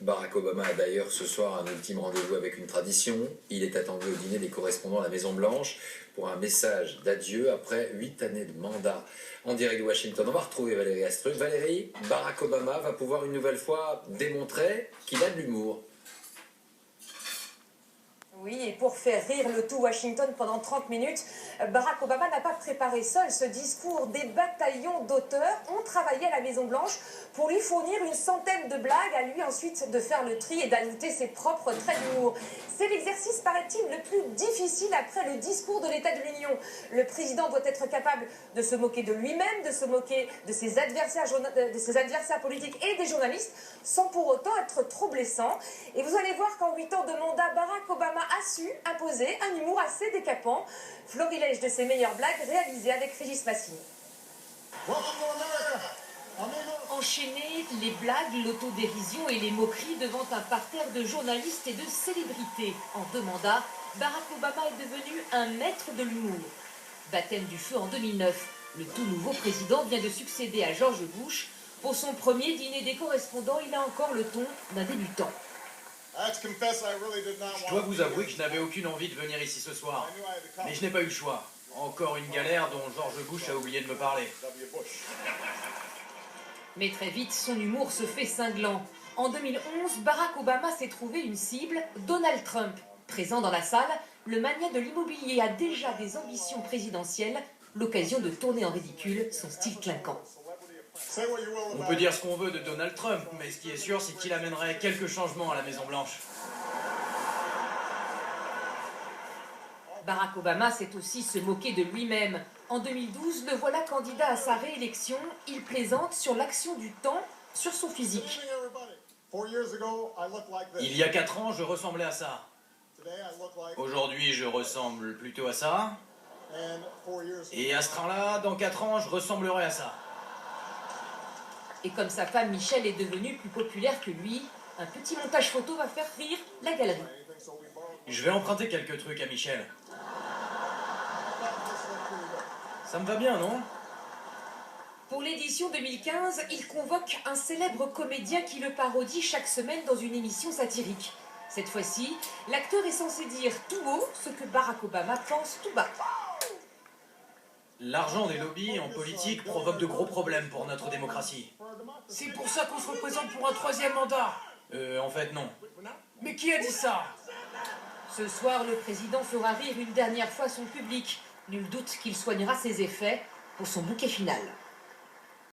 Barack Obama a d'ailleurs ce soir un ultime rendez-vous avec une tradition. Il est attendu au dîner des correspondants à la Maison-Blanche pour un message d'adieu après 8 années de mandat. En direct de Washington, on va retrouver Valérie Astruc. Valérie, Barack Obama va pouvoir une nouvelle fois démontrer qu'il a de l'humour. Oui, et pour faire rire le tout Washington pendant 30 minutes, Barack Obama n'a pas préparé seul ce discours. Des bataillons d'auteurs ont travaillé à la Maison-Blanche pour lui fournir une centaine de blagues, à lui ensuite de faire le tri et d'ajouter ses propres traits d'humour. C'est l'exercice, paraît-il, le plus difficile après le discours de l'État de l'Union. Le président doit être capable de se moquer de lui-même, de se moquer de ses adversaires politiques et des journalistes, sans pour autant être trop blessant. Et vous allez voir qu'en 8 ans de mandat, Barack Obama a su imposer un humour assez décapant. Florilège de ses meilleures blagues réalisées avec Régis Massini. Enchaîner les blagues, l'autodérision et les moqueries devant un parterre de journalistes et de célébrités. En 2 mandats, Barack Obama est devenu un maître de l'humour. Baptême du feu en 2009, le tout nouveau président vient de succéder à George Bush. Pour son premier dîner des correspondants, il a encore le ton d'un débutant. Je dois vous avouer que je n'avais aucune envie de venir ici ce soir. Mais je n'ai pas eu le choix. Encore une galère dont George Bush a oublié de me parler. Mais très vite, son humour se fait cinglant. En 2011, Barack Obama s'est trouvé une cible, Donald Trump. Présent dans la salle, le magnat de l'immobilier a déjà des ambitions présidentielles, l'occasion de tourner en ridicule son style clinquant. On peut dire ce qu'on veut de Donald Trump, mais ce qui est sûr, c'est qu'il amènerait quelques changements à la Maison-Blanche. Barack Obama sait aussi se moquer de lui-même. En 2012, le voilà candidat à sa réélection. Il plaisante sur l'action du temps, sur son physique. Il y a 4 ans, je ressemblais à ça. Aujourd'hui, je ressemble plutôt à ça. Et à ce train-là, dans 4 ans, je ressemblerai à ça. Et comme sa femme Michelle est devenue plus populaire que lui, un petit montage photo va faire rire la galerie. Je vais emprunter quelques trucs à Michel. Ça me va bien, non? Pour l'édition 2015, il convoque un célèbre comédien qui le parodie chaque semaine dans une émission satirique. Cette fois-ci, l'acteur est censé dire tout haut ce que Barack Obama pense tout bas. L'argent des lobbies en politique provoque de gros problèmes pour notre démocratie. C'est pour ça qu'on se représente pour un 3e mandat. En fait, non. Mais qui a dit ça? Ce soir, le président fera rire une dernière fois son public. Nul doute qu'il soignera ses effets pour son bouquet final.